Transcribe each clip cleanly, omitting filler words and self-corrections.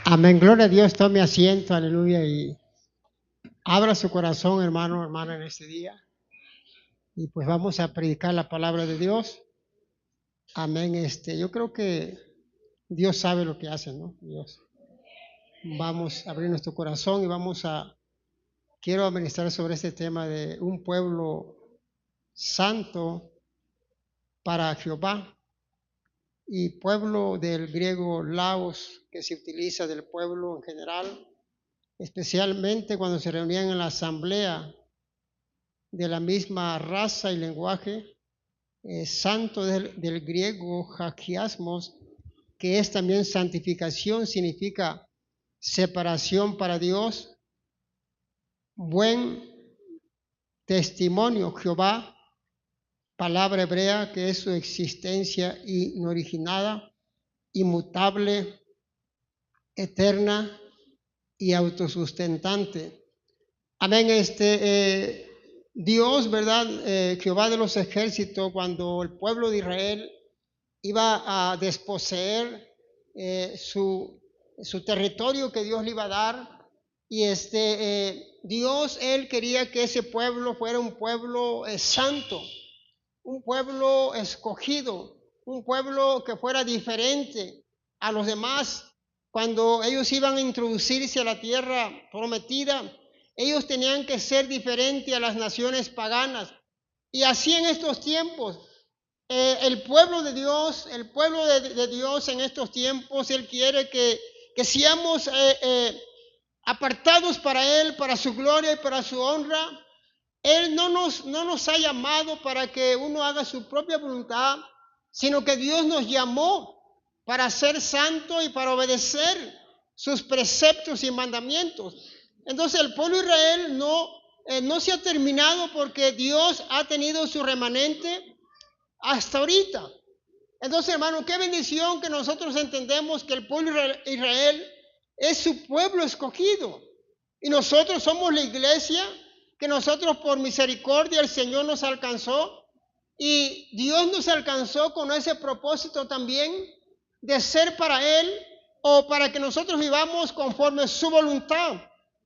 Amén, gloria a Dios, tome asiento, aleluya, y abra su corazón, hermano, hermana, en este día. Y pues vamos a predicar la palabra de Dios. Amén, yo creo que Dios sabe lo que hace, ¿no? Dios. Vamos a abrir nuestro corazón y quiero administrar sobre este tema de un pueblo santo para Jehová. Y pueblo del griego laos, que se utiliza del pueblo en general, especialmente cuando se reunían en la asamblea de la misma raza y lenguaje, santo del griego hagiasmos, que es también santificación, significa separación para Dios, buen testimonio, Jehová, palabra hebrea que es su existencia inoriginada, inmutable, eterna y autosustentante. Amén. Dios, ¿verdad? Jehová de los ejércitos, cuando el pueblo de Israel iba a desposeer su territorio que Dios le iba a dar, y Dios, Él quería que ese pueblo fuera un pueblo santo, un pueblo escogido, un pueblo que fuera diferente a los demás. Cuando ellos iban a introducirse a la tierra prometida, ellos tenían que ser diferentes a las naciones paganas. Y así en estos tiempos, el pueblo de Dios, de Dios en estos tiempos, Él quiere que seamos apartados para Él, para su gloria y para su honra. Él no nos ha llamado para que uno haga su propia voluntad, sino que Dios nos llamó para ser santo y para obedecer sus preceptos y mandamientos. Entonces el pueblo de Israel no se ha terminado porque Dios ha tenido su remanente hasta ahorita. Entonces, hermano, qué bendición que nosotros entendemos que el pueblo de Israel es su pueblo escogido. Y nosotros somos la iglesia, que nosotros por misericordia el Señor nos alcanzó. Y Dios nos alcanzó con ese propósito también de ser para Él, o para que nosotros vivamos conforme su voluntad,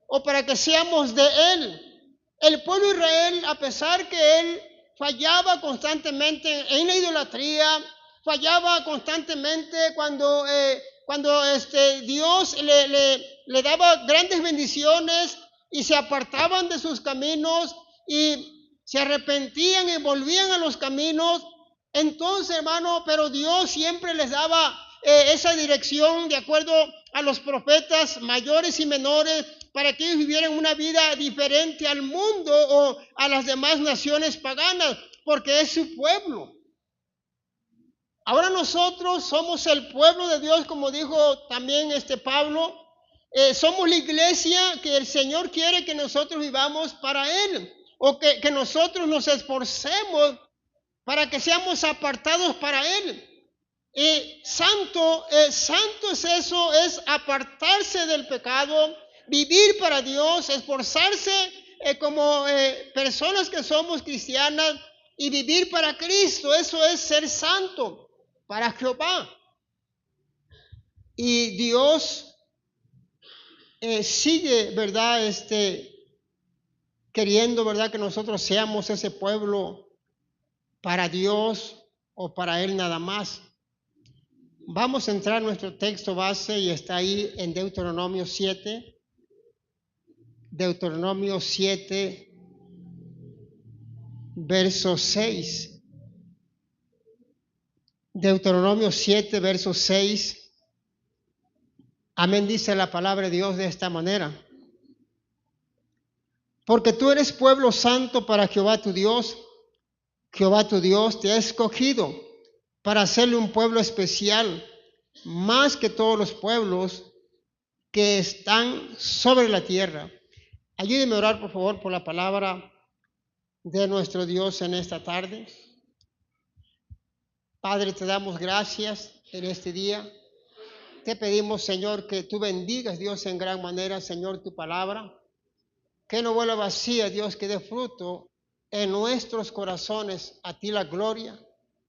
o para que seamos de Él. El pueblo de Israel, a pesar que Él fallaba constantemente en la idolatría, fallaba constantemente cuando Dios le daba grandes bendiciones y se apartaban de sus caminos y se arrepentían y volvían a los caminos. Entonces, hermano, pero Dios siempre les daba esa dirección de acuerdo a los profetas mayores y menores, para que ellos vivieran una vida diferente al mundo o a las demás naciones paganas, porque es su pueblo. Ahora nosotros somos el pueblo de Dios, como dijo también Pablo. Somos la iglesia que el Señor quiere que nosotros vivamos para Él, o que nosotros nos esforcemos para que seamos apartados para Él. Santo es eso, es apartarse del pecado, vivir para Dios, esforzarse como personas que somos cristianas y vivir para Cristo. Eso es ser santo para Jehová. Y Dios sigue, ¿verdad? Queriendo, ¿verdad? Que nosotros seamos ese pueblo para Dios o para Él nada más. Vamos a entrar a nuestro texto base y está ahí en Deuteronomio 7. Deuteronomio 7, verso 6. Deuteronomio 7, verso 6. Amén, dice la palabra de Dios de esta manera. Porque tú eres pueblo santo para Jehová tu Dios. Jehová tu Dios te ha escogido para hacerle un pueblo especial, más que todos los pueblos que están sobre la tierra. Ayúdeme a orar, por favor, por la palabra de nuestro Dios en esta tarde. Padre, te damos gracias en este día. Te pedimos, Señor, que tú bendigas, Dios, en gran manera, Señor, tu palabra. Que no vuelva vacía, Dios, que dé fruto en nuestros corazones. A ti la gloria,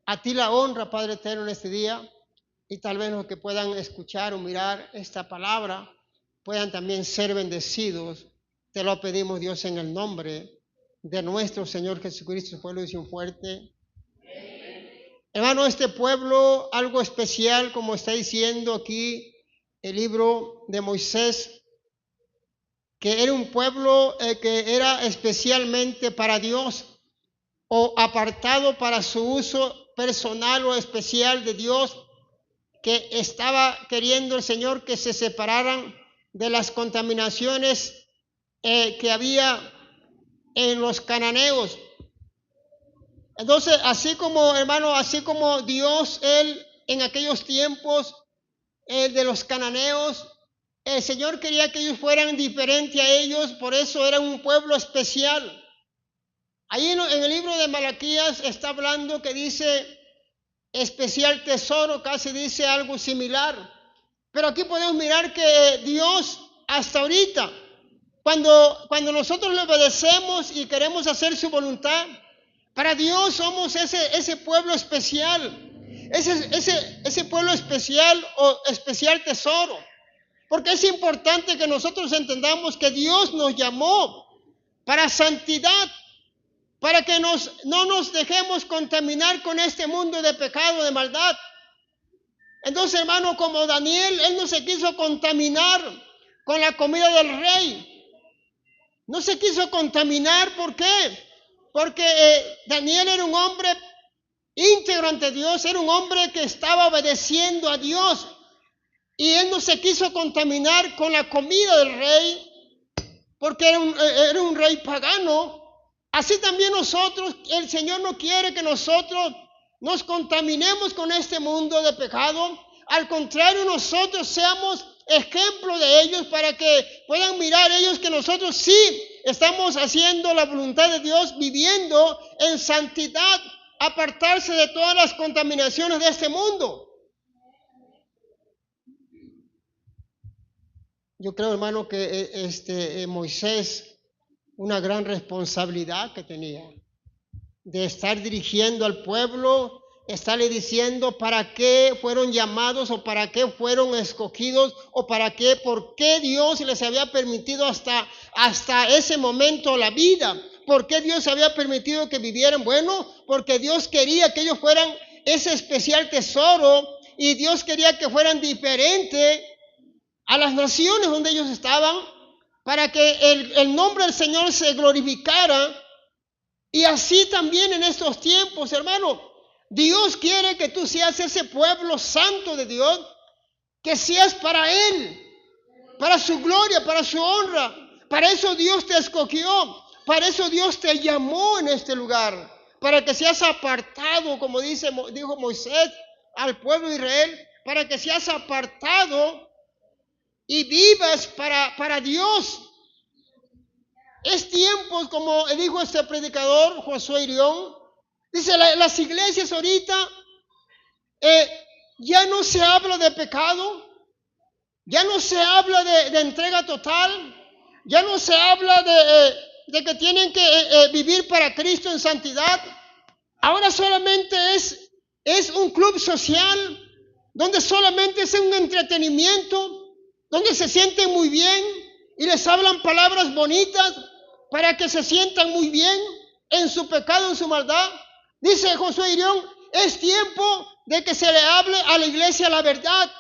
a ti la honra, Padre eterno, en este día. y tal vez los que puedan escuchar o mirar esta palabra puedan también ser bendecidos. Te lo pedimos, Dios, en el nombre de nuestro Señor Jesucristo. Su pueblo dice un fuerte. Hermano, este pueblo, algo especial, como está diciendo aquí el libro de Moisés, que era un pueblo que era especialmente para Dios o apartado para su uso personal o especial de Dios, que estaba queriendo el Señor que se separaran de las contaminaciones que había en los cananeos. Entonces, así como, hermano, así como Dios, Él en aquellos tiempos de los cananeos, el Señor quería que ellos fueran diferentes a ellos, por eso eran un pueblo especial. Ahí en el libro de Malaquías está hablando que dice especial tesoro, casi dice algo similar. Pero aquí podemos mirar que Dios hasta ahorita, cuando nosotros le obedecemos y queremos hacer su voluntad, para Dios somos ese pueblo especial, ese pueblo especial o especial tesoro. Porque es importante que nosotros entendamos que Dios nos llamó para santidad, para que no nos dejemos contaminar con este mundo de pecado, de maldad. Entonces, hermano, como Daniel, él no se quiso contaminar con la comida del rey. No se quiso contaminar, ¿por qué? Porque Daniel era un hombre íntegro ante Dios, era un hombre que estaba obedeciendo a Dios. Y él no se quiso contaminar con la comida del rey, porque era un rey pagano. Así también nosotros, el Señor no quiere que nosotros nos contaminemos con este mundo de pecado. Al contrario, nosotros seamos ejemplo de ellos para que puedan mirar ellos que nosotros sí estamos haciendo la voluntad de Dios, viviendo en santidad, apartarse de todas las contaminaciones de este mundo. Yo creo, hermano, que Moisés, una gran responsabilidad que tenía de estar dirigiendo al pueblo, estarle diciendo para qué fueron llamados o para qué fueron escogidos o por qué Dios les había permitido hasta ese momento la vida. ¿Por qué Dios había permitido que vivieran? Bueno, porque Dios quería que ellos fueran ese especial tesoro y Dios quería que fueran diferentes a las naciones donde ellos estaban, para que el nombre del Señor se glorificara. Y así también en estos tiempos, hermano, Dios quiere que tú seas ese pueblo santo de Dios, que seas para Él, para su gloria, para su honra. Para eso Dios te escogió, para eso Dios te llamó en este lugar, para que seas apartado, como dijo Moisés al pueblo de Israel, para que seas apartado y vivas para Dios. Es tiempo, como dijo este predicador, Josué Irión, dice, las iglesias ahorita ya no se habla de pecado, ya no se habla de entrega total, ya no se habla de que tienen que vivir para Cristo en santidad. Ahora solamente es un club social, donde solamente es un entretenimiento, donde se sienten muy bien y les hablan palabras bonitas para que se sientan muy bien en su pecado, en su maldad. Dice Josué Irión, es tiempo de que se le hable a la iglesia la verdad,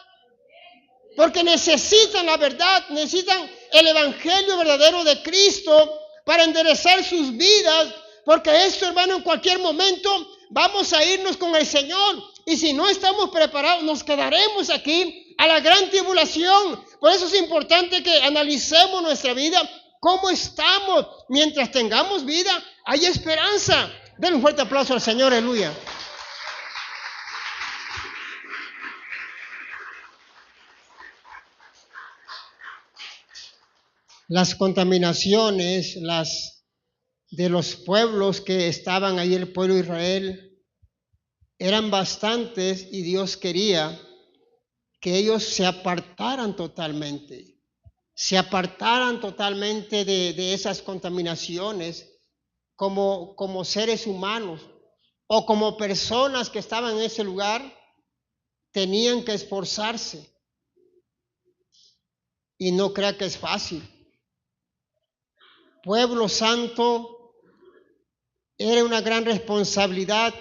porque necesitan la verdad, necesitan el evangelio verdadero de Cristo para enderezar sus vidas, porque esto, hermano, en cualquier momento vamos a irnos con el Señor, y si no estamos preparados, nos quedaremos aquí a la gran tribulación. Por eso es importante que analicemos nuestra vida, cómo estamos. Mientras tengamos vida, hay esperanza. Den un fuerte aplauso al Señor, aleluya. Las contaminaciones, de los pueblos que estaban ahí, el pueblo de Israel, eran bastantes, y Dios quería que ellos se apartaran totalmente de esas contaminaciones como seres humanos o como personas que estaban en ese lugar. tenían que esforzarse. Y no crea que es fácil. Pueblo santo era una gran responsabilidad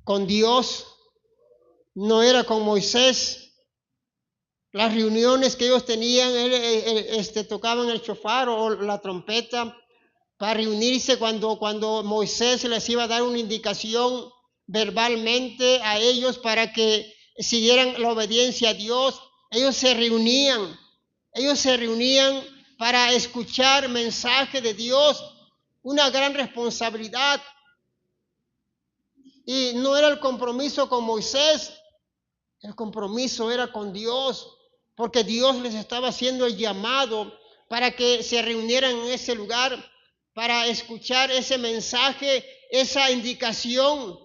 con Dios. No era con Moisés. Las reuniones que ellos tenían, tocaban el shofar o la trompeta para reunirse cuando Moisés les iba a dar una indicación verbalmente a ellos para que siguieran la obediencia a Dios. Ellos se reunían para escuchar mensaje de Dios, una gran responsabilidad. Y no era el compromiso con Moisés, el compromiso era con Dios, porque Dios les estaba haciendo el llamado para que se reunieran en ese lugar, para escuchar ese mensaje, esa indicación.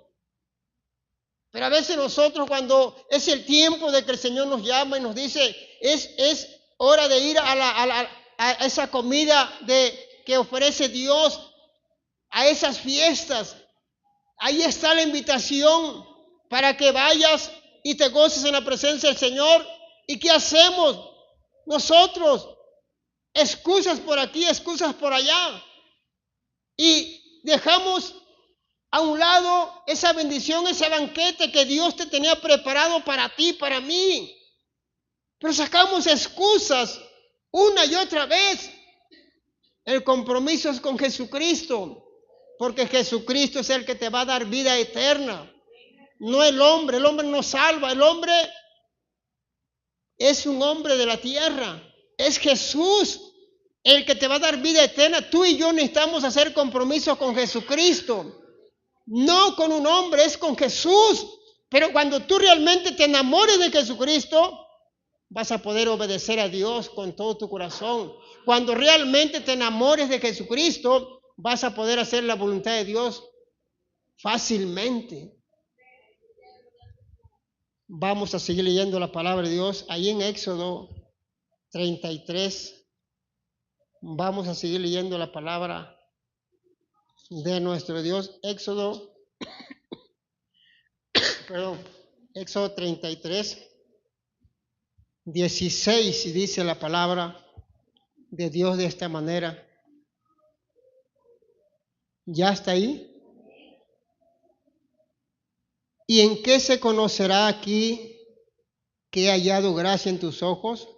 Pero a veces nosotros, cuando es el tiempo de que el Señor nos llama y nos dice, es hora de ir a esa comida que ofrece Dios, a esas fiestas, ahí está la invitación para que vayas y te goces en la presencia del Señor. ¿Y qué hacemos nosotros? Excusas por aquí, excusas por allá. Y dejamos a un lado esa bendición, ese banquete que Dios te tenía preparado para ti, para mí. Pero sacamos excusas una y otra vez. El compromiso es con Jesucristo, porque Jesucristo es el que te va a dar vida eterna. No el hombre no salva, el hombre es un hombre de la tierra. Es Jesús el que te va a dar vida eterna. Tú y yo necesitamos hacer compromiso con Jesucristo. No con un hombre, es con Jesús. Pero cuando tú realmente te enamores de Jesucristo, vas a poder obedecer a Dios con todo tu corazón. Cuando realmente te enamores de Jesucristo, vas a poder hacer la voluntad de Dios fácilmente. Vamos a seguir leyendo la palabra de Dios. Ahí en Éxodo 33, vamos a seguir leyendo la palabra de nuestro Dios. Éxodo 33, 16, dice la palabra de Dios de esta manera. ¿Ya está ahí? ¿Y en qué se conocerá aquí que he hallado gracia en tus ojos,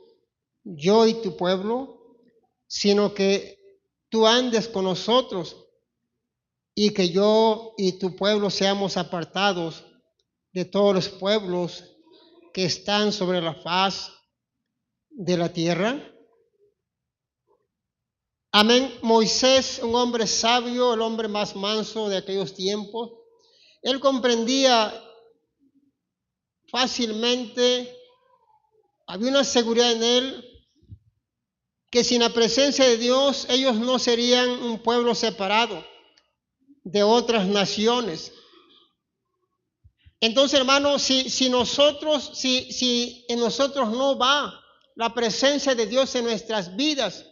yo y tu pueblo, sino que tú andes con nosotros y que yo y tu pueblo seamos apartados de todos los pueblos que están sobre la faz de la tierra? Amén. Moisés, un hombre sabio, el hombre más manso de aquellos tiempos, él comprendía fácilmente, había una seguridad en él, que sin la presencia de Dios ellos no serían un pueblo separado de otras naciones. Entonces, hermano, si en nosotros no va la presencia de Dios en nuestras vidas,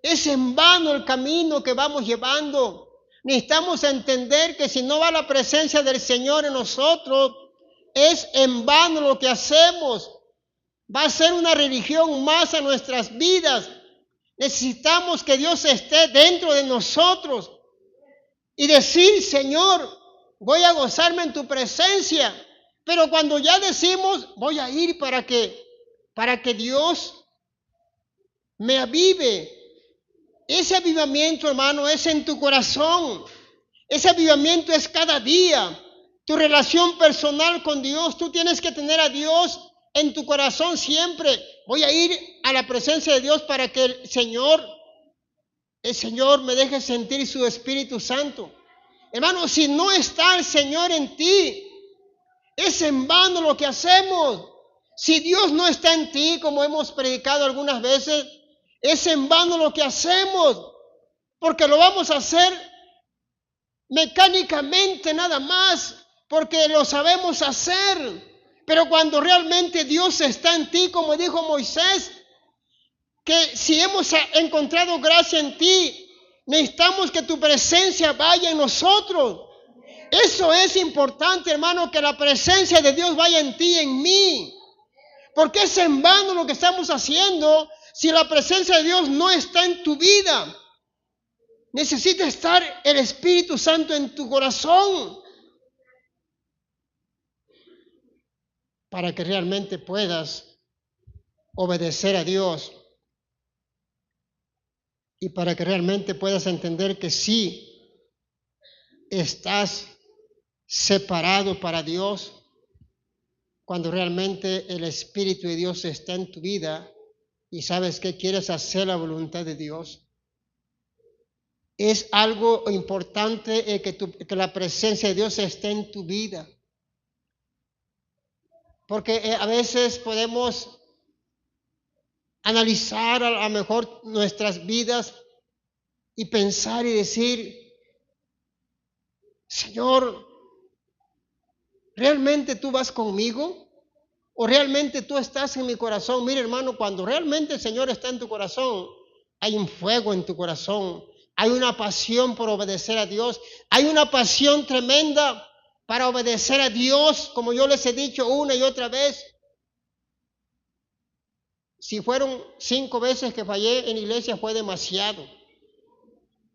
es en vano el camino que vamos llevando. Necesitamos entender que si no va la presencia del Señor en nosotros, es en vano lo que hacemos. Va a ser una religión más a nuestras vidas. Necesitamos que Dios esté dentro de nosotros y decir, Señor, voy a gozarme en tu presencia. Pero cuando ya decimos, voy a ir para que Dios me avive. Ese avivamiento, hermano, es en tu corazón. Ese avivamiento es cada día. Tu relación personal con Dios, tú tienes que tener a Dios en tu corazón siempre. Voy a ir a la presencia de Dios para que el Señor me deje sentir su Espíritu Santo. Hermano, si no está el Señor en ti, es en vano lo que hacemos. Si Dios no está en ti, como hemos predicado algunas veces, es en vano lo que hacemos, porque lo vamos a hacer mecánicamente nada más, porque lo sabemos hacer. Pero cuando realmente Dios está en ti, como dijo Moisés, que si hemos encontrado gracia en ti, necesitamos que tu presencia vaya en nosotros. Eso es importante, hermano, que la presencia de Dios vaya en ti y en mí. Porque es en vano lo que estamos haciendo si la presencia de Dios no está en tu vida. Necesita estar el Espíritu Santo en tu corazón para que realmente puedas obedecer a Dios y para que realmente puedas entender que sí estás separado para Dios cuando realmente el Espíritu de Dios está en tu vida y sabes que quieres hacer la voluntad de Dios. Es algo importante que la presencia de Dios esté en tu vida. Porque a veces podemos analizar a lo mejor nuestras vidas y pensar y decir, Señor, ¿realmente tú vas conmigo? ¿O realmente tú estás en mi corazón? Mire, hermano, cuando realmente el Señor está en tu corazón, hay un fuego en tu corazón. Hay una pasión por obedecer a Dios. Hay una pasión tremenda para obedecer a Dios, como yo les he dicho una y otra vez. Si fueron 5 veces que fallé en la iglesia, fue demasiado.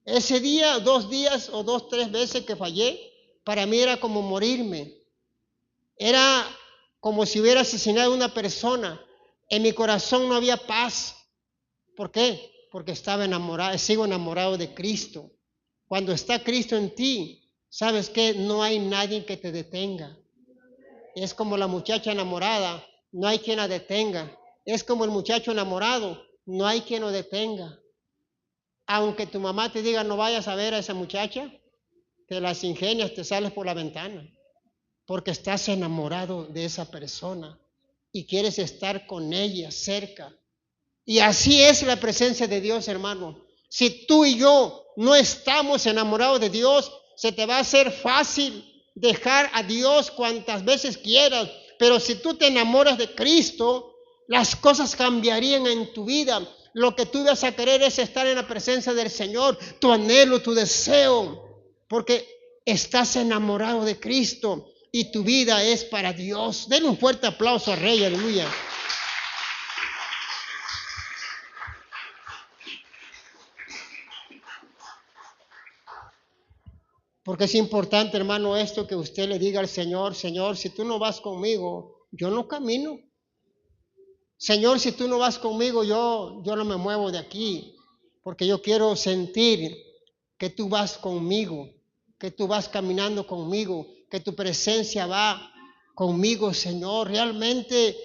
Ese día, 2 días o 2, 3 veces que fallé, para mí era como morirme. Era como si hubiera asesinado a una persona. En mi corazón no había paz. ¿Por qué? Porque estaba enamorado, sigo enamorado de Cristo. Cuando está Cristo en ti, ¿sabes qué? No hay nadie que te detenga. Es como la muchacha enamorada, no hay quien la detenga. Es como el muchacho enamorado, no hay quien lo detenga. Aunque tu mamá te diga no vayas a ver a esa muchacha, te las ingenias, te sales por la ventana, porque estás enamorado de esa persona y quieres estar con ella cerca. Y así es la presencia de Dios, hermano. Si tú y yo no estamos enamorados de Dios, se te va a hacer fácil dejar a Dios cuantas veces quieras. Pero si tú te enamoras de Cristo, las cosas cambiarían en tu vida. Lo que tú vas a querer es estar en la presencia del Señor, tu anhelo, tu deseo, porque estás enamorado de Cristo y tu vida es para Dios. Denle un fuerte aplauso al Rey, aleluya. Porque es importante, hermano, esto que usted le diga al Señor, Señor, si tú no vas conmigo, yo no camino. Señor, si tú no vas conmigo, yo no me muevo de aquí, porque yo quiero sentir que tú vas conmigo, que tú vas caminando conmigo, que tu presencia va conmigo, Señor. Realmente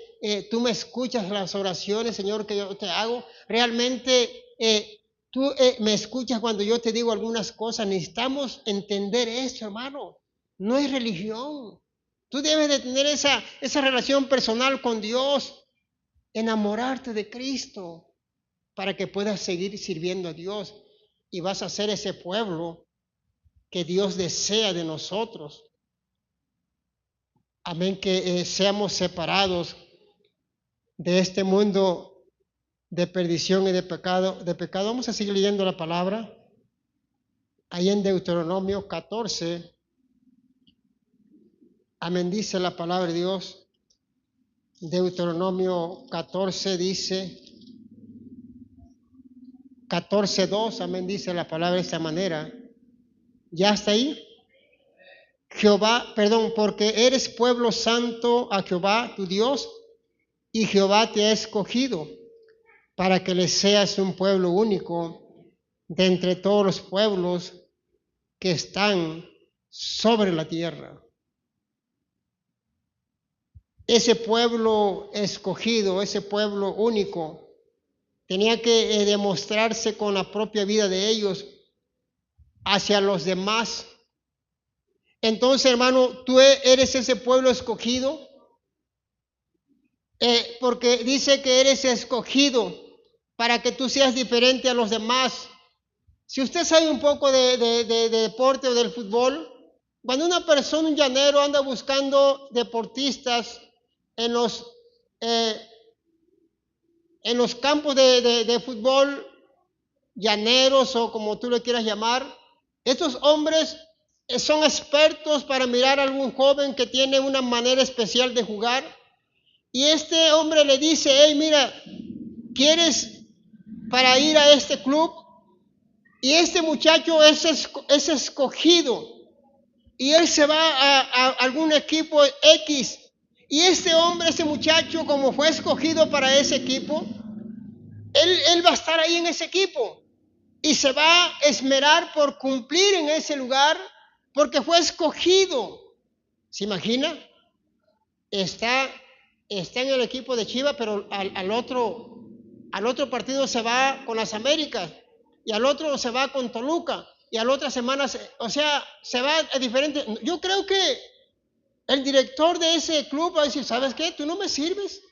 tú me escuchas las oraciones, Señor, que yo te hago. Realmente tú me escuchas cuando yo te digo algunas cosas. Necesitamos entender eso, hermano. No es religión. Tú debes de tener esa relación personal con Dios. Enamorarte de Cristo para que puedas seguir sirviendo a Dios y vas a ser ese pueblo que Dios desea de nosotros. Amén, que seamos separados de este mundo de perdición y de pecado. Vamos a seguir leyendo la palabra. Ahí en Deuteronomio 14, amén, dice la palabra de Dios. Deuteronomio 14 dice, 14:2, amén, dice la palabra de esta manera. ¿Ya está ahí? Porque eres pueblo santo a Jehová tu Dios, y Jehová te ha escogido para que le seas un pueblo único de entre todos los pueblos que están sobre la tierra. Ese pueblo escogido, ese pueblo único, tenía que demostrarse con la propia vida de ellos hacia los demás. Entonces, hermano, tú eres ese pueblo escogido, porque dice que eres escogido para que tú seas diferente a los demás. Si usted sabe un poco de deporte o del fútbol, cuando una persona, un llanero, anda buscando deportistas en los campos de fútbol, llaneros o como tú le quieras llamar, estos hombres son expertos para mirar a algún joven que tiene una manera especial de jugar. Y este hombre le dice, hey, mira, ¿quieres para ir a este club? Y este muchacho es escogido. Y él se va a algún equipo X. Y este hombre, este muchacho, como fue escogido para ese equipo, él va a estar ahí en ese equipo. Y se va a esmerar por cumplir en ese lugar porque fue escogido. ¿Se imagina? Está en el equipo de Chivas, pero al otro partido se va con las Américas, y al otro se va con Toluca, y a la otra semana, se va a diferentes. Yo creo que el director de ese club va a decir, ¿sabes qué? Tú no me sirves,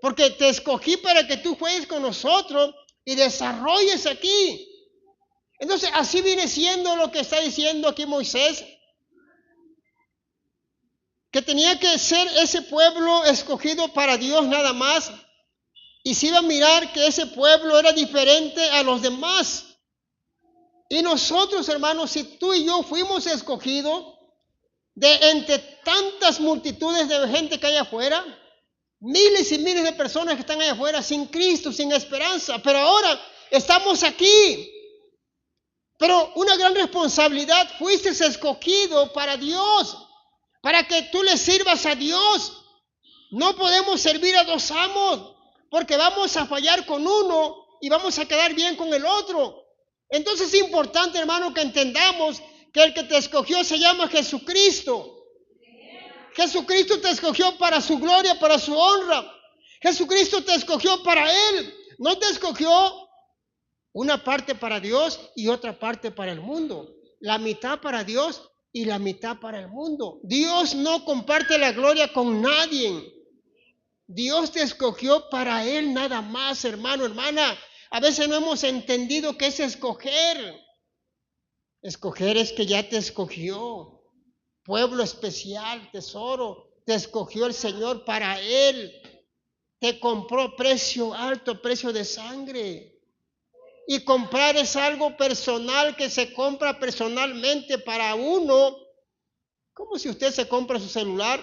porque te escogí para que tú juegues con nosotros y desarrolles aquí. Entonces, así viene siendo lo que está diciendo aquí Moisés, que tenía que ser ese pueblo escogido para Dios nada más, y se iba a mirar que ese pueblo era diferente a los demás. Y nosotros, hermanos, si tú y yo fuimos escogidos de entre tantas multitudes de gente que hay afuera, miles y miles de personas que están allá afuera sin Cristo, sin esperanza, pero ahora estamos aquí. Pero una gran responsabilidad, fuiste escogido para Dios, para que tú le sirvas a Dios. No podemos servir a dos amos, porque vamos a fallar con uno y vamos a quedar bien con el otro. Entonces es importante, hermano, que entendamos que el que te escogió se llama Jesucristo. Jesucristo te escogió para su gloria, para su honra. Jesucristo te escogió para Él. No te escogió una parte para Dios y otra parte para el mundo. La mitad para Dios y la mitad para el mundo. Dios no comparte la gloria con nadie. Dios te escogió para Él nada más, hermano, hermana. A veces no hemos entendido qué es escoger. Escoger es que ya te escogió. Pueblo especial, tesoro, te escogió el Señor para Él. Te compró precio alto, precio de sangre. Y comprar es algo personal que se compra personalmente para uno. Como si usted se compra su celular.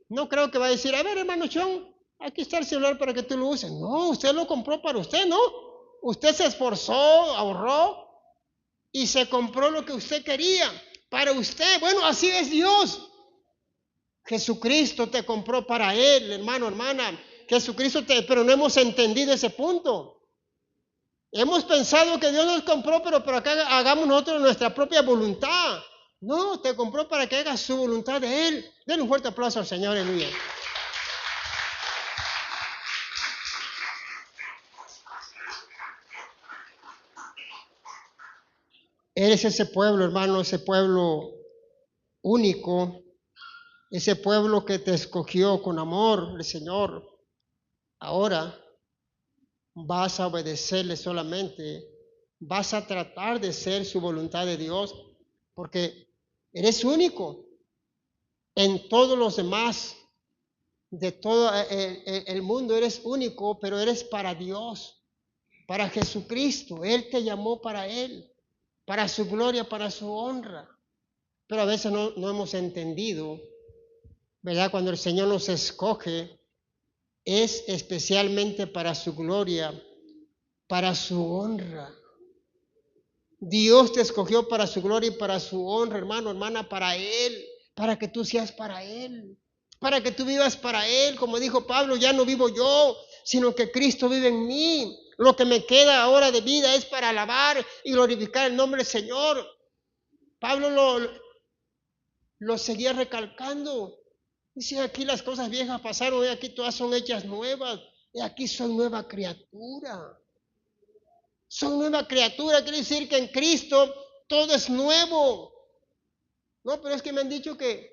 No creo que va a decir, a ver, hermano Chon, aquí está el celular para que tú lo uses. No, usted lo compró para usted, ¿no? Usted se esforzó, ahorró y se compró lo que usted quería para usted. Bueno, así es Dios. Jesucristo te compró para Él, hermano, hermana. Pero no hemos entendido ese punto. Hemos pensado que Dios nos compró, pero para que hagamos nosotros nuestra propia voluntad. No, te compró para que hagas su voluntad de Él. Denle un fuerte aplauso al Señor, aleluya. Eres ese pueblo, hermano, ese pueblo único, ese pueblo que te escogió con amor, el Señor. Ahora vas a obedecerle solamente, vas a tratar de ser su voluntad de Dios, porque eres único. En todos los demás, de todo el mundo eres único, pero eres para Dios, para Jesucristo. Él te llamó para Él, para su gloria, para su honra. Pero a veces no hemos entendido, ¿verdad? Cuando el Señor nos escoge, es especialmente para su gloria, para su honra. Dios te escogió para su gloria y para su honra, hermano, hermana, para Él, para que tú seas para Él, para que tú vivas para Él. Como dijo Pablo, ya no vivo yo, sino que Cristo vive en mí. Lo que me queda ahora de vida es para alabar y glorificar el nombre del Señor. Pablo lo seguía recalcando. Dice, aquí las cosas viejas pasaron, y aquí todas son hechas nuevas, y aquí soy nueva criatura. Soy nueva criatura, quiere decir que en Cristo todo es nuevo. No, pero es que me han dicho que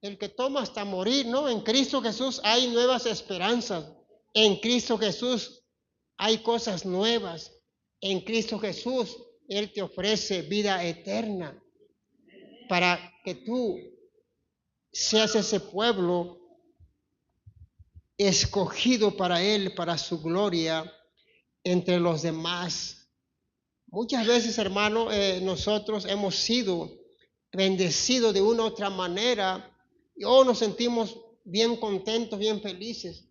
el que toma hasta morir, ¿no? En Cristo Jesús hay nuevas esperanzas. En Cristo Jesús hay cosas nuevas. En Cristo Jesús Él te ofrece vida eterna para que tú seas ese pueblo escogido para Él, para su gloria entre los demás. Muchas veces, hermano, nosotros hemos sido bendecido de una u otra manera, y hoy nos sentimos bien contentos, bien felices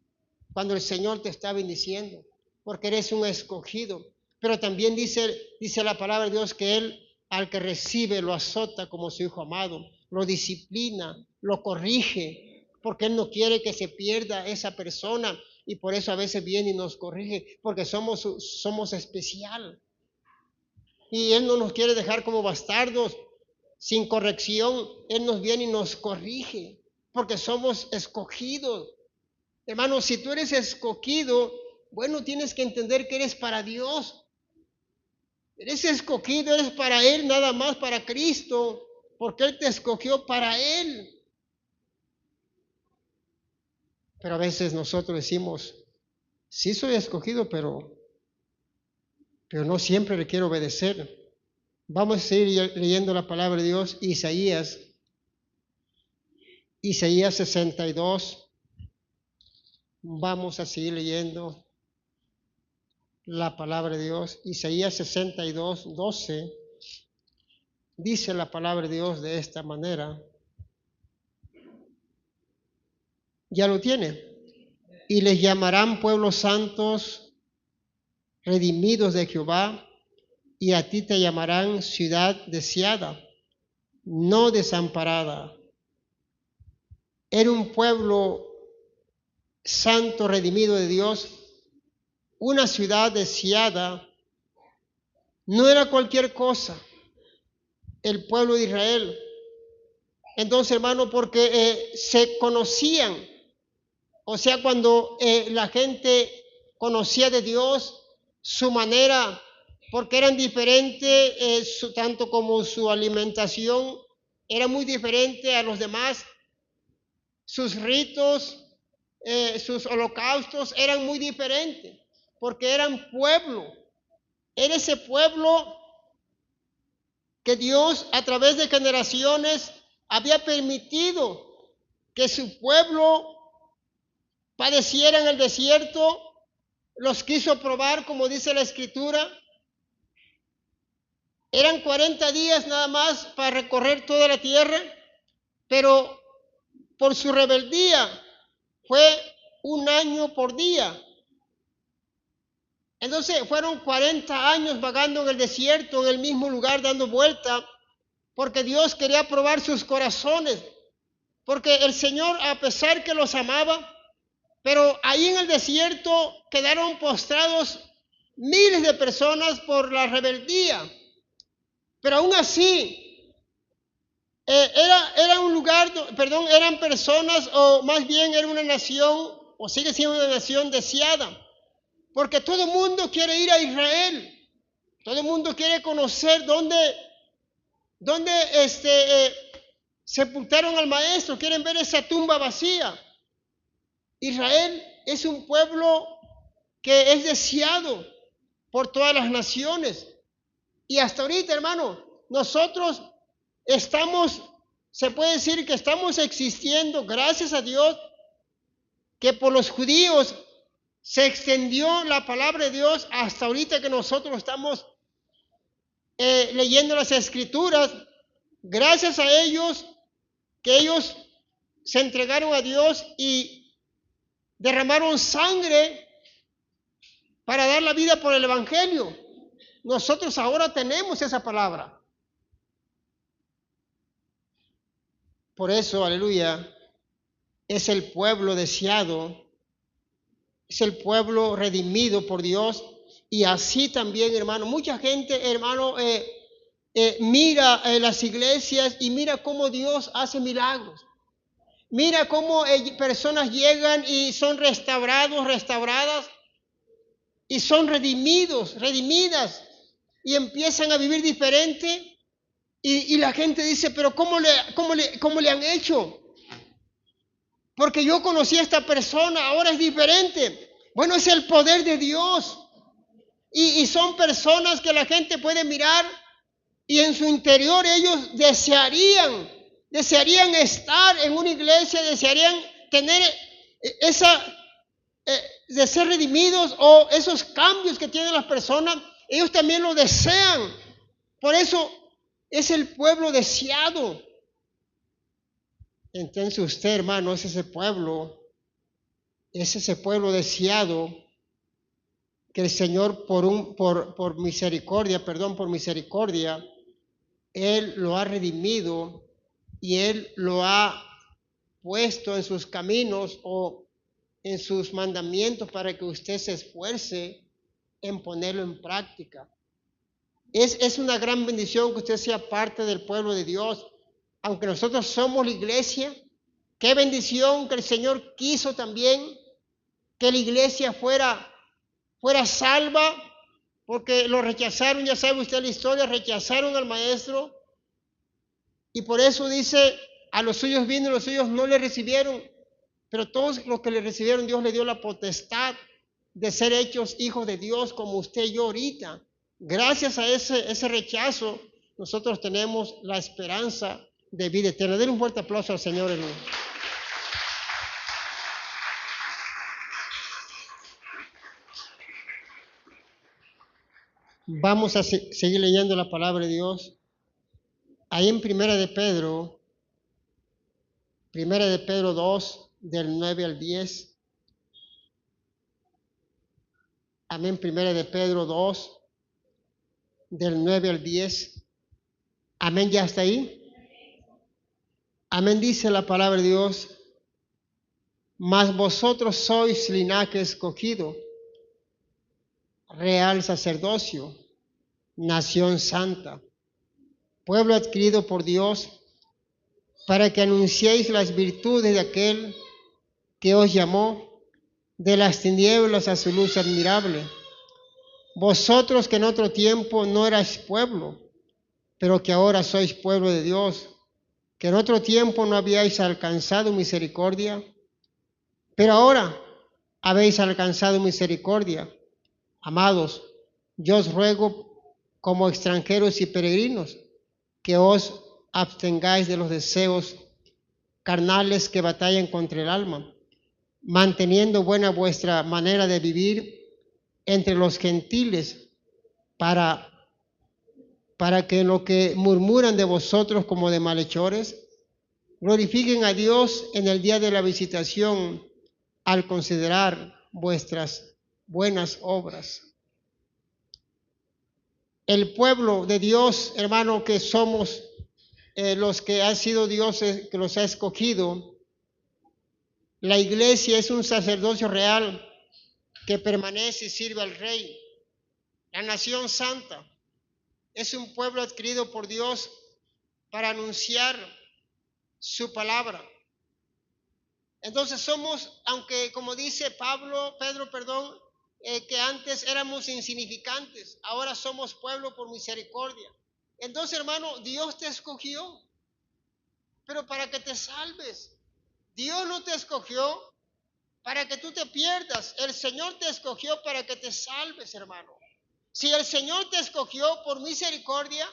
cuando el Señor te está bendiciendo, porque eres un escogido. Pero también dice la palabra de Dios que Él al que recibe lo azota como su hijo amado, lo disciplina, lo corrige, porque Él no quiere que se pierda esa persona, y por eso a veces viene y nos corrige, porque somos especial. Y Él no nos quiere dejar como bastardos, sin corrección. Él nos viene y nos corrige, porque somos escogidos. Hermano, si tú eres escogido, bueno, tienes que entender que eres para Dios. Eres escogido, eres para Él, nada más para Cristo, porque Él te escogió para Él. Pero a veces nosotros decimos, sí soy escogido, pero no siempre le quiero obedecer. Vamos a seguir leyendo la palabra de Dios, Isaías 62. Vamos a seguir leyendo la palabra de Dios. Isaías 62, 12. Dice la palabra de Dios de esta manera. Ya lo tiene. Y les llamarán pueblos santos, redimidos de Jehová, y a ti te llamarán ciudad deseada, no desamparada. Era un pueblo santo, redimido de Dios, una ciudad deseada. No era cualquier cosa el pueblo de Israel. Entonces, hermano, porque se conocían, o sea, cuando la gente conocía de Dios, su manera, porque eran diferentes, tanto como su alimentación era muy diferente a los demás, sus ritos, sus holocaustos eran muy diferentes, porque eran pueblo. Era ese pueblo que Dios a través de generaciones había permitido que su pueblo padeciera en el desierto, los quiso probar, como dice la Escritura. Eran 40 días nada más para recorrer toda la tierra, pero por su rebeldía fue 1 año por día. Entonces fueron 40 años vagando en el desierto, en el mismo lugar, dando vuelta, porque Dios quería probar sus corazones, porque el Señor, a pesar que los amaba, pero ahí en el desierto quedaron postrados miles de personas por la rebeldía. Pero aún así, era un lugar, eran personas, o más bien era una nación, o sigue siendo una nación deseada, porque todo el mundo quiere ir a Israel, todo el mundo quiere conocer dónde sepultaron al maestro, quieren ver esa tumba vacía. Israel es un pueblo que es deseado por todas las naciones. Y hasta ahorita, hermano, nosotros se puede decir que estamos existiendo, gracias a Dios, que por los judíos se extendió la palabra de Dios hasta ahorita que nosotros estamos leyendo las Escrituras. Gracias a ellos, que ellos se entregaron a Dios y derramaron sangre para dar la vida por el Evangelio. Nosotros ahora tenemos esa palabra. Por eso, aleluya, es el pueblo deseado, es el pueblo redimido por Dios. Y así también, hermano, mucha gente, hermano, mira las iglesias y mira cómo Dios hace milagros. Mira cómo personas llegan y son restauradas, y son redimidas, y empiezan a vivir diferente. Y la gente dice, pero ¿cómo le han hecho? Porque yo conocí a esta persona, ahora es diferente. Bueno, es el poder de Dios. Y son personas que la gente puede mirar y en su interior ellos desearían estar en una iglesia, desearían tener de ser redimidos, o esos cambios que tienen las personas, ellos también lo desean. Por eso Es el pueblo deseado. Entonces usted, hermano, es ese pueblo deseado que el Señor por misericordia, por misericordia, Él lo ha redimido y Él lo ha puesto en sus caminos o en sus mandamientos para que usted se esfuerce en ponerlo en práctica. Es una gran bendición que usted sea parte del pueblo de Dios. Aunque nosotros somos la iglesia, qué bendición que el Señor quiso también que la iglesia fuera salva, porque lo rechazaron, ya sabe usted la historia, rechazaron al maestro, y por eso dice, a los suyos vino y los suyos no le recibieron, pero todos los que le recibieron, Dios le dio la potestad de ser hechos hijos de Dios como usted y yo ahorita. Gracias a ese rechazo, nosotros tenemos la esperanza de vida eterna. Denle un fuerte aplauso al Señor, hermano. Vamos a seguir leyendo la palabra de Dios. Ahí en Primera de Pedro 2, del 9 al 10. Amén, Primera de Pedro 2, del 9 al 10. Amén, ¿ya está ahí? Amén, dice la palabra de Dios. Mas vosotros sois linaje escogido, real sacerdocio, nación santa, pueblo adquirido por Dios, para que anunciéis las virtudes de aquel que os llamó de las tinieblas a su luz admirable. Vosotros que en otro tiempo no erais pueblo, pero que ahora sois pueblo de Dios, que en otro tiempo no habíais alcanzado misericordia, pero ahora habéis alcanzado misericordia. Amados, yo os ruego como extranjeros y peregrinos que os abstengáis de los deseos carnales que batallan contra el alma, manteniendo buena vuestra manera de vivir entre los gentiles, para que en lo que murmuran de vosotros como de malhechores, glorifiquen a Dios en el día de la visitación al considerar vuestras buenas obras. El pueblo de Dios, hermano, que somos los que ha sido Dios que los ha escogido, la iglesia es un sacerdocio real que permanece y sirve al Rey. La nación santa es un pueblo adquirido por Dios para anunciar su palabra. Entonces somos, aunque como dice Pedro, que antes éramos insignificantes, ahora somos pueblo por misericordia. Entonces, hermano, Dios te escogió, pero para que te salves. Dios no te escogió para que tú te pierdas. El Señor te escogió para que te salves, hermano. Si el Señor te escogió por misericordia,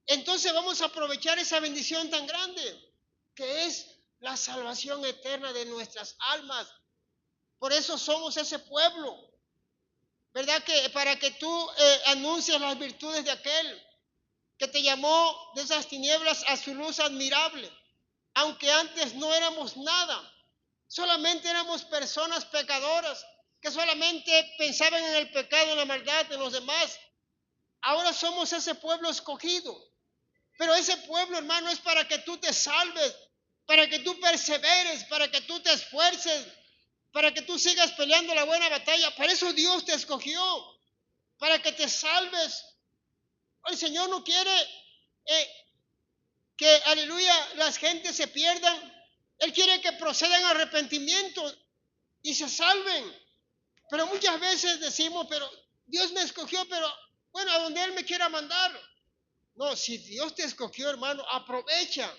entonces vamos a aprovechar esa bendición tan grande, que es la salvación eterna de nuestras almas. Por eso somos ese pueblo, ¿verdad? Que para que tú anuncies las virtudes de aquel que te llamó de esas tinieblas a su luz admirable. Aunque antes no éramos nada, solamente éramos personas pecadoras que solamente pensaban en el pecado, en la maldad de los demás. Ahora somos ese pueblo escogido. Pero ese pueblo, hermano, es para que tú te salves, para que tú perseveres, para que tú te esfuerces, para que tú sigas peleando la buena batalla. Para eso Dios te escogió, para que te salves. El Señor no quiere que, aleluya, las gentes se pierdan. Él quiere que procedan a arrepentimiento y se salven. Pero muchas veces decimos, pero Dios me escogió, pero bueno, a donde Él me quiera mandar. No, si Dios te escogió, hermano, aprovecha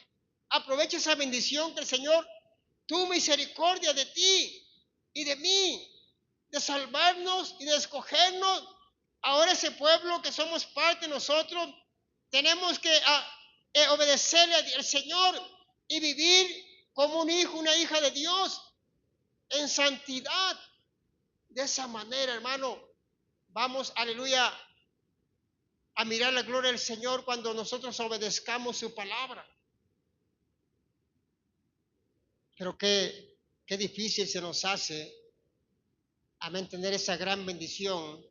esa bendición que el Señor tuvo misericordia de ti y de mí, de salvarnos y de escogernos. Ahora ese pueblo que somos parte de nosotros, tenemos que obedecerle al Señor y vivir como un hijo, una hija de Dios, en santidad. De esa manera, hermano, vamos, aleluya, a mirar la gloria del Señor cuando nosotros obedezcamos su palabra. Pero qué difícil se nos hace a mantener esa gran bendición.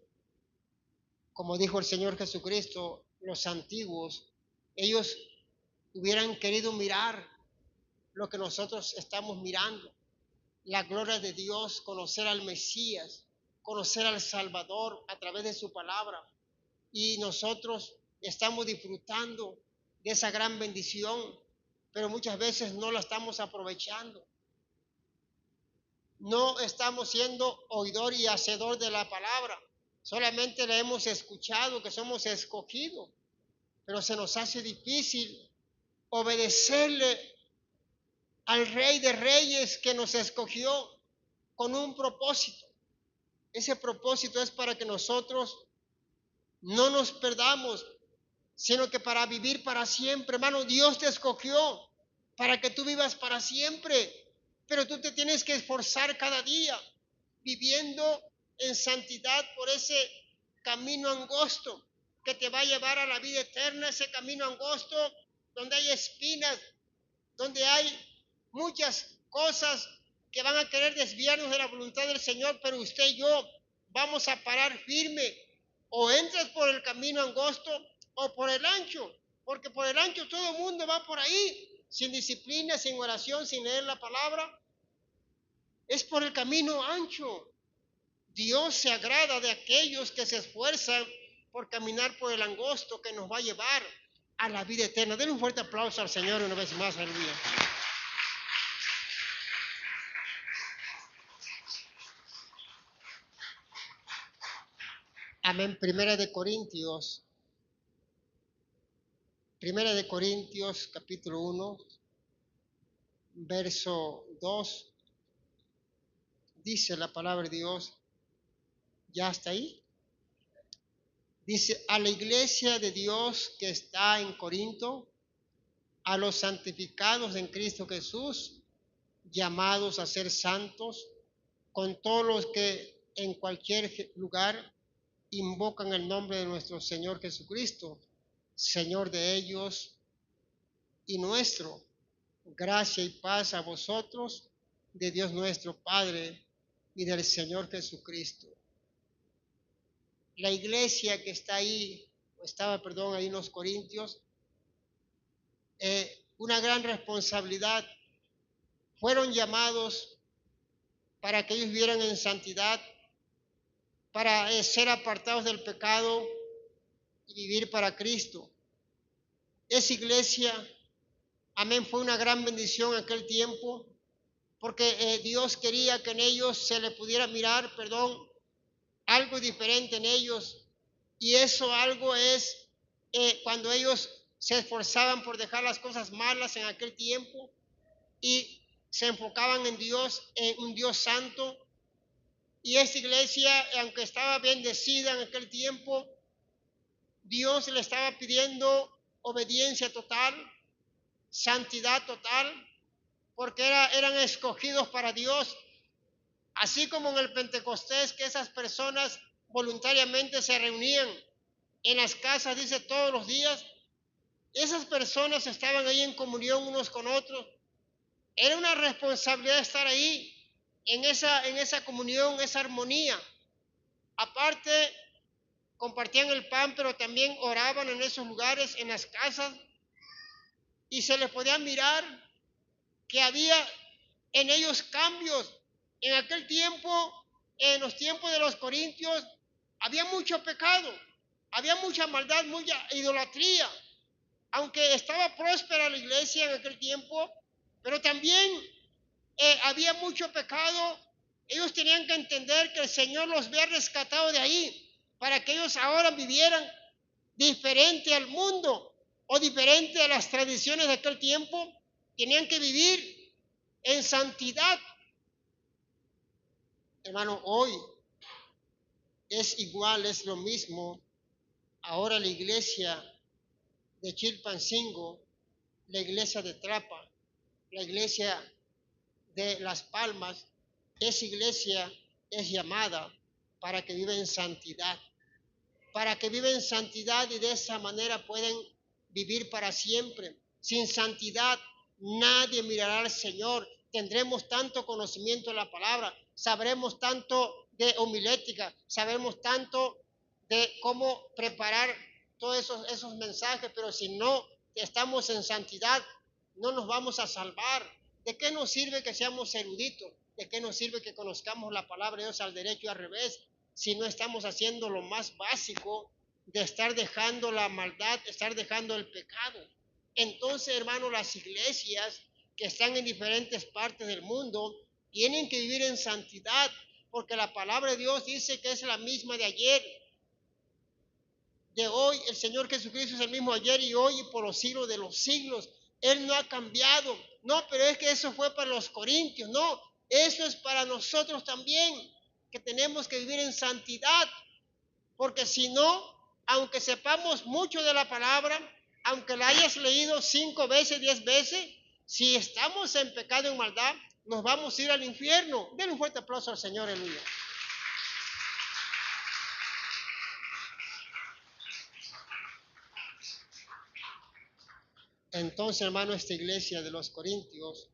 Como dijo el Señor Jesucristo, los antiguos, ellos hubieran querido mirar lo que nosotros estamos mirando, la gloria de Dios, conocer al Mesías, conocer al Salvador a través de su palabra. Y nosotros estamos disfrutando de esa gran bendición, pero muchas veces no la estamos aprovechando. No estamos siendo oidor y hacedor de la palabra. Solamente la hemos escuchado, que somos escogidos, pero se nos hace difícil obedecerle al Rey de Reyes que nos escogió con un propósito. Ese propósito es para que nosotros no nos perdamos, sino que para vivir para siempre. Hermano, Dios te escogió para que tú vivas para siempre, pero tú te tienes que esforzar cada día, viviendo en santidad por ese camino angosto que te va a llevar a la vida eterna, ese camino angosto donde hay espinas, donde hay muchas cosas que van a querer desviarnos de la voluntad del Señor, pero usted y yo vamos a parar firme. O entras por el camino angosto o por el ancho, porque por el ancho todo el mundo va por ahí, sin disciplina, sin oración, sin leer la palabra. Es por el camino ancho. Dios se agrada de aquellos que se esfuerzan por caminar por el angosto que nos va a llevar a la vida eterna. Denle un fuerte aplauso al Señor una vez más, aleluya. Amén. Primera de Corintios capítulo 1, verso 2, dice la palabra de Dios, ¿ya está ahí? Dice, a la iglesia de Dios que está en Corinto, a los santificados en Cristo Jesús, llamados a ser santos, con todos los que en cualquier lugar invocan el nombre de nuestro Señor Jesucristo, Señor de ellos y nuestro. Gracia y paz a vosotros, de Dios nuestro Padre y del Señor Jesucristo. La iglesia que está ahí, ahí en los Corintios, una gran responsabilidad. Fueron llamados para que ellos vivieran en santidad, para ser apartados del pecado y vivir para Cristo. Esa iglesia, amén, fue una gran bendición en aquel tiempo, porque Dios quería que en ellos se le pudiera mirar, algo diferente en ellos. Y eso algo es cuando ellos se esforzaban por dejar las cosas malas en aquel tiempo y se enfocaban en Dios, en un Dios santo. Y esta iglesia, aunque estaba bendecida en aquel tiempo, Dios le estaba pidiendo obediencia total, santidad total, porque eran escogidos para Dios. Así como en el Pentecostés, que esas personas voluntariamente se reunían en las casas, dice, todos los días, esas personas estaban ahí en comunión unos con otros. Era una responsabilidad estar ahí, en esa comunión, esa armonía. Aparte, compartían el pan, pero también oraban en esos lugares, en las casas, y se les podía mirar que había en ellos cambios. En aquel tiempo, en los tiempos de los corintios, había mucho pecado, había mucha maldad, mucha idolatría. Aunque estaba próspera la iglesia en aquel tiempo, pero también había mucho pecado. Ellos tenían que entender que el Señor los había rescatado de ahí, para que ellos ahora vivieran diferente al mundo o diferente a las tradiciones de aquel tiempo. Tenían que vivir en santidad. Hermano, hoy es igual, es lo mismo. Ahora la iglesia de Chilpancingo, la iglesia de Trapa, la iglesia de Las Palmas, esa iglesia es llamada para que viva en santidad. para que vivan en santidad y de esa manera pueden vivir para siempre. Sin santidad nadie mirará al Señor. Tendremos tanto conocimiento de la palabra, sabremos tanto de homilética, sabremos tanto de cómo preparar todos esos mensajes, pero si no estamos en santidad, no nos vamos a salvar. ¿De qué nos sirve que seamos eruditos? ¿De qué nos sirve que conozcamos la palabra de Dios al derecho y al revés si no estamos haciendo lo más básico de estar dejando la maldad, estar dejando el pecado? Entonces, hermano, las iglesias que están en diferentes partes del mundo tienen que vivir en santidad, porque la palabra de Dios dice que es la misma de ayer, de hoy. El Señor Jesucristo es el mismo ayer y hoy y por los siglos de los siglos. Él no ha cambiado. No, pero es que eso fue para los corintios. No, eso es para nosotros también, que tenemos que vivir en santidad. Porque si no, aunque sepamos mucho de la palabra, aunque la hayas leído 5 veces, 10 veces, si estamos en pecado y en maldad, nos vamos a ir al infierno. Denle un fuerte aplauso al Señor, aleluya. Entonces, hermano, esta iglesia de los Corintios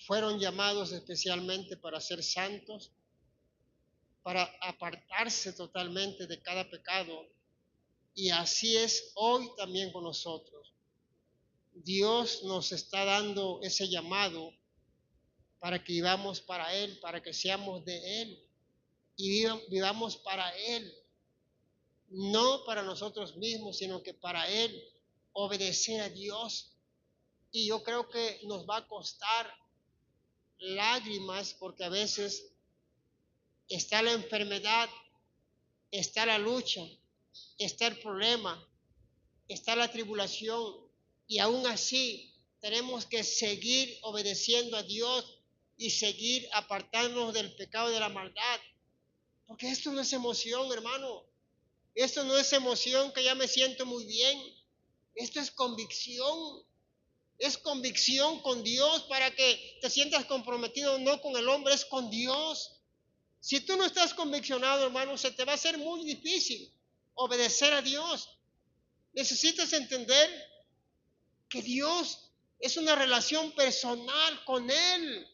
fueron llamados especialmente para ser santos, para apartarse totalmente de cada pecado. Y así es hoy también con nosotros. Dios nos está dando ese llamado para que vivamos para Él, para que seamos de Él y vivamos para Él, no para nosotros mismos, sino que para Él, obedecer a Dios. Y yo creo que nos va a costar lágrimas, porque a veces está la enfermedad, está la lucha, está el problema, está la tribulación, y aún así tenemos que seguir obedeciendo a Dios y seguir apartándonos del pecado y de la maldad, porque esto no es emoción, hermano. Esto no es emoción que ya me siento muy bien. Esto es convicción. Es convicción con Dios para que te sientas comprometido no con el hombre, es con Dios. Si tú no estás conviccionado, hermano, se te va a hacer muy difícil obedecer a Dios. Necesitas entender que Dios es una relación personal con Él,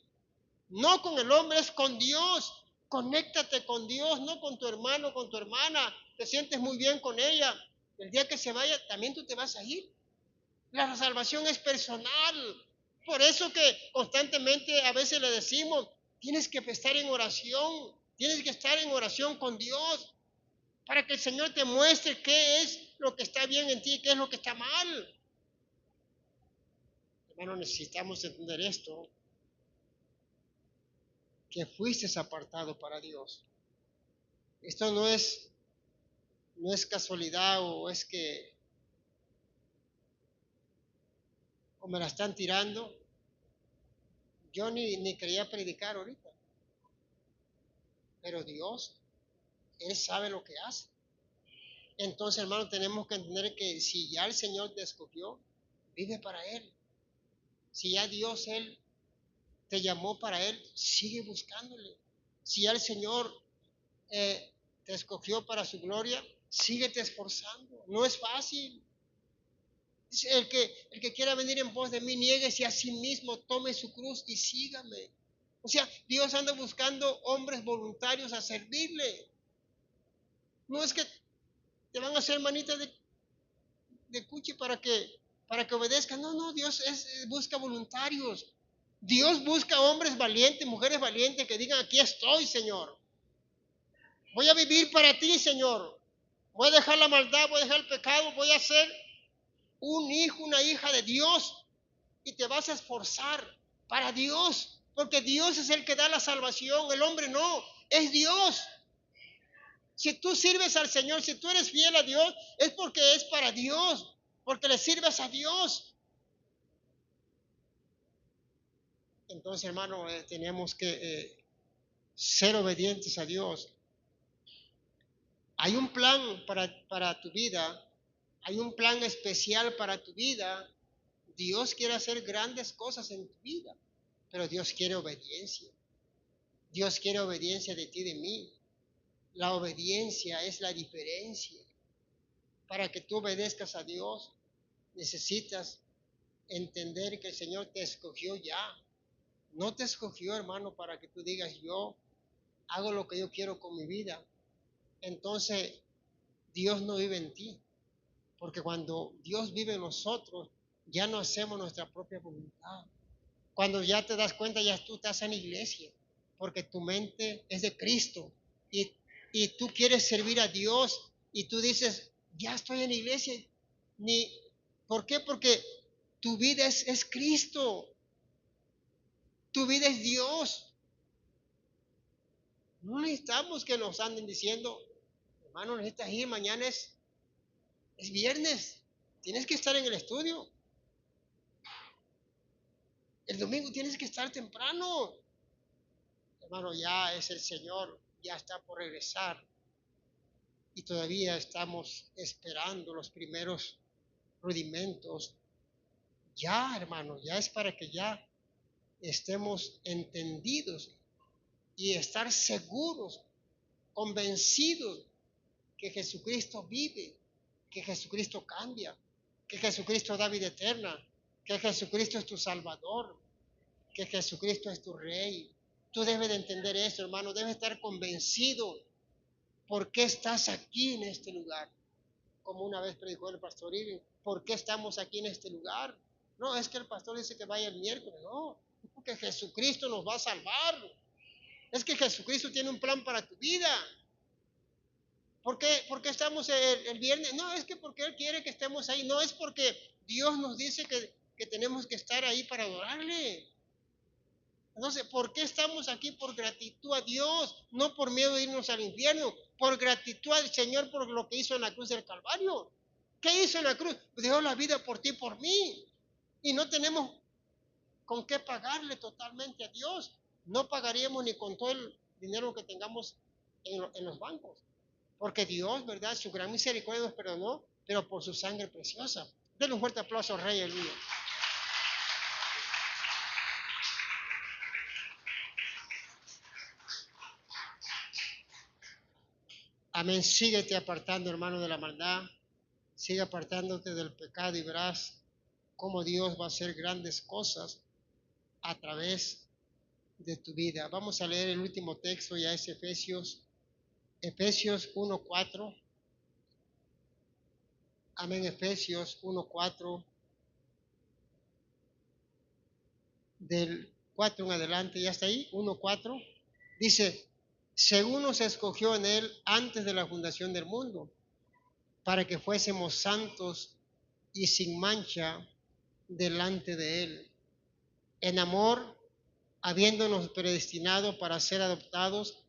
no con el hombre, es con Dios. Conéctate con Dios, no con tu hermano, con tu hermana. Te sientes muy bien con ella. El día que se vaya, también tú te vas a ir. La salvación es personal. Por eso que constantemente a veces le decimos, tienes que estar en oración, tienes que estar en oración con Dios, para que el Señor te muestre qué es lo que está bien en ti y qué es lo que está mal. Hermano, necesitamos entender esto, que fuiste apartado para Dios. Esto no es casualidad o es que o me la están tirando. Yo ni quería predicar ahorita, pero Dios, Él sabe lo que hace. Entonces, hermano, tenemos que entender que si ya el Señor te escogió, vive para Él. Si ya Dios, Él te llamó para Él, sigue buscándole. Si ya el Señor te escogió para su gloria, síguete esforzando. No es fácil. El que quiera venir en pos de mí, niéguese a sí mismo, tome su cruz y sígame. O sea, Dios anda buscando hombres voluntarios a servirle. No es que te van a hacer manitas de cuchi para que obedezcan. No, Dios busca voluntarios. Dios busca hombres valientes, mujeres valientes que digan, aquí estoy, Señor. Voy a vivir para ti, Señor. Voy a dejar la maldad, voy a dejar el pecado, voy a ser un hijo, una hija de Dios. Y te vas a esforzar para Dios, porque Dios es el que da la salvación, el hombre no, es Dios. Si tú sirves al Señor, si tú eres fiel a Dios, es porque es para Dios, porque le sirves a Dios. Entonces, hermano, tenemos que ser obedientes a Dios. Hay un plan para tu vida, hay un plan especial para tu vida. Dios quiere hacer grandes cosas en tu vida, pero Dios quiere obediencia. Dios quiere obediencia de ti y de mí. La obediencia es la diferencia. Para que tú obedezcas a Dios, necesitas entender que el Señor te escogió ya. No te escogió, hermano, para que tú digas, yo hago lo que yo quiero con mi vida. Entonces, Dios no vive en ti. Porque cuando Dios vive en nosotros, ya no hacemos nuestra propia voluntad. Cuando ya te das cuenta, ya tú estás en la iglesia, porque tu mente es de Cristo y, y tú quieres servir a Dios y tú dices, ya estoy en la iglesia. ¿Por qué? Porque tu vida es Cristo, tu vida es Dios. No necesitamos que nos anden diciendo, hermano, necesitas ir, mañana es viernes, tienes que estar en el estudio. El domingo tienes que estar temprano. Hermano, ya es el Señor, ya está por regresar. Y todavía estamos esperando los primeros rudimentos. Ya, hermano, ya es para que ya estemos entendidos y estar seguros, convencidos que Jesucristo vive, que Jesucristo cambia, que Jesucristo da vida eterna, que Jesucristo es tu Salvador, que Jesucristo es tu Rey. Tú debes de entender esto, hermano, debes estar convencido por qué estás aquí en este lugar. Como una vez predicó el pastor Irving, ¿por qué estamos aquí en este lugar? No, es que el pastor dice que vaya el miércoles, no, es porque Jesucristo nos va a salvar. Es que Jesucristo tiene un plan para tu vida. ¿Por qué estamos el viernes? No, es que porque Él quiere que estemos ahí. No es porque Dios nos dice que tenemos que estar ahí para adorarle. Entonces, ¿por qué estamos aquí? Por gratitud a Dios, no por miedo de irnos al infierno, por gratitud al Señor por lo que hizo en la cruz del Calvario. ¿Qué hizo en la cruz? Dio la vida por ti y por mí. Y no tenemos con qué pagarle totalmente a Dios. No pagaríamos ni con todo el dinero que tengamos en los bancos. Porque Dios, ¿verdad? Su gran misericordia nos perdonó, pero por su sangre preciosa. Denle un fuerte aplauso al Rey, el mío. Amén. Síguete apartando, hermano, de la maldad. Sigue apartándote del pecado y verás cómo Dios va a hacer grandes cosas a través de tu vida. Vamos a leer el último texto, ya es Efesios 1:4. Amén, Efesios 1:4. Del 4 en adelante, ya está ahí, 1:4. Dice, según nos escogió en Él antes de la fundación del mundo, para que fuésemos santos y sin mancha delante de Él. En amor, habiéndonos predestinado para ser adoptados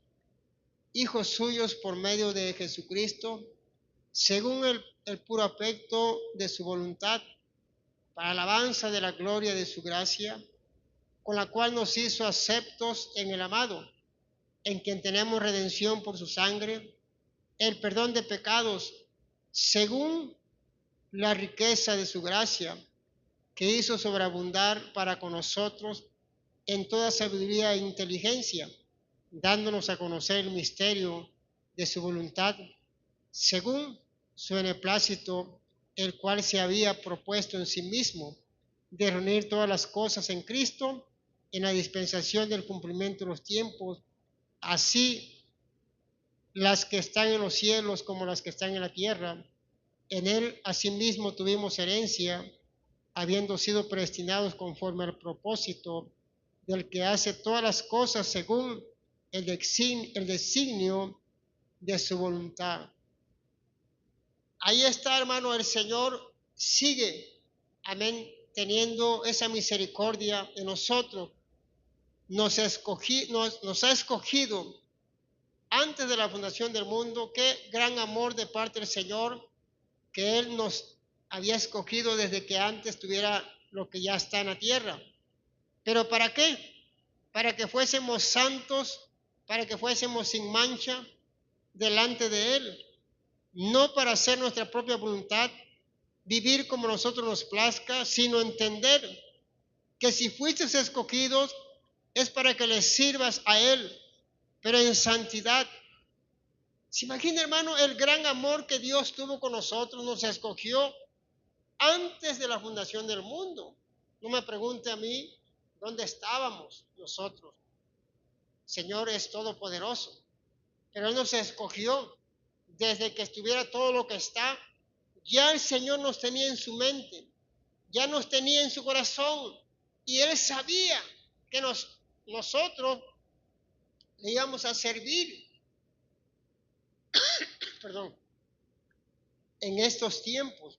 hijos suyos por medio de Jesucristo, según el puro afecto de su voluntad, para alabanza de la gloria de su gracia, con la cual nos hizo aceptos en el amado, en quien tenemos redención por su sangre, el perdón de pecados, según la riqueza de su gracia, que hizo sobreabundar para con nosotros en toda sabiduría e inteligencia, dándonos a conocer el misterio de su voluntad, según su beneplácito, el cual se había propuesto en sí mismo, de reunir todas las cosas en Cristo, en la dispensación del cumplimiento de los tiempos, así las que están en los cielos como las que están en la tierra. En él asimismo tuvimos herencia, habiendo sido predestinados conforme al propósito del que hace todas las cosas según el designio de su voluntad. Ahí está, hermano, el Señor sigue, amén, teniendo esa misericordia de nosotros. Nos ha escogido antes de la fundación del mundo. Qué gran amor de parte del Señor, que Él nos había escogido desde que antes tuviera lo que ya está en la tierra. ¿Pero para qué? Para que fuésemos santos, para que fuésemos sin mancha delante de Él. No para hacer nuestra propia voluntad, vivir como nosotros nos plazca, sino entender que si fuiste escogidos es para que le sirvas a Él, pero en santidad, ¿Se imagina, hermano, el gran amor que Dios tuvo con nosotros? Nos escogió antes de la fundación del mundo. No me pregunte a mí dónde estábamos nosotros. El Señor es todopoderoso, pero Él nos escogió desde que estuviera todo lo que está. Ya el Señor nos tenía en su mente, ya nos tenía en su corazón, y Él sabía que nosotros le íbamos a servir, perdón, en estos tiempos.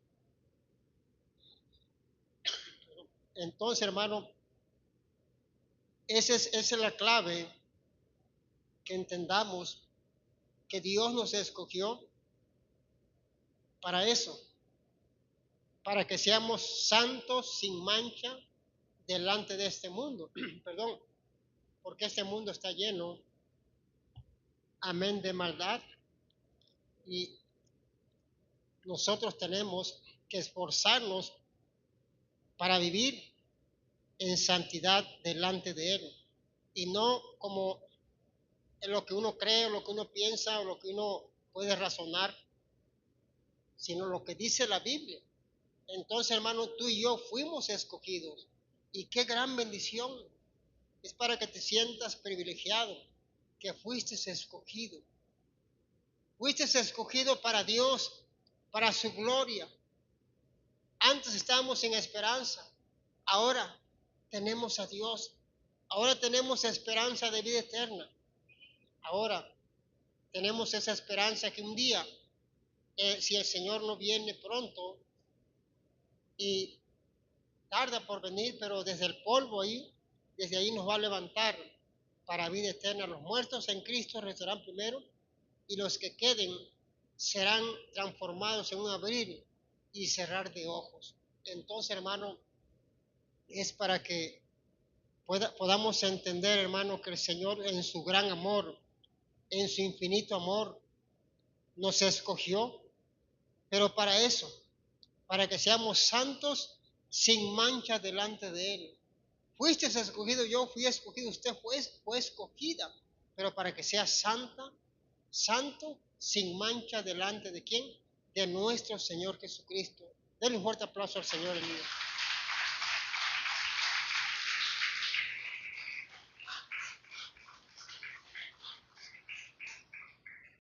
Entonces, hermano, esa es la clave, que entendamos que Dios nos escogió para eso, para que seamos santos sin mancha delante de este mundo. Perdón, porque este mundo está lleno, amén, de maldad, y nosotros tenemos que esforzarnos para vivir en santidad delante de Él, y no como en lo que uno cree, o lo que uno piensa, o lo que uno puede razonar, sino lo que dice la Biblia. Entonces, hermano, tú y yo fuimos escogidos, y qué gran bendición. Es para que te sientas privilegiado, que fuiste escogido. Fuiste escogido para Dios, para su gloria. Antes estábamos sin esperanza, ahora tenemos a Dios. Ahora tenemos esperanza de vida eterna. Ahora tenemos esa esperanza que un día, si el Señor no viene pronto, y tarda por venir, pero desde el polvo ahí, desde ahí nos va a levantar para vida eterna. Los muertos en Cristo resucitarán primero, y los que queden serán transformados en un abrir y cerrar de ojos. Entonces, hermano, es para que podamos entender, hermano, que el Señor en su gran amor, en su infinito amor, nos escogió, pero para eso, para que seamos santos sin mancha delante de Él. Fuiste escogido, yo fui escogido, usted fue escogida, pero para que sea santa, santo, sin mancha delante de ¿quién? De nuestro Señor Jesucristo. Denle un fuerte aplauso al Señor, amigo.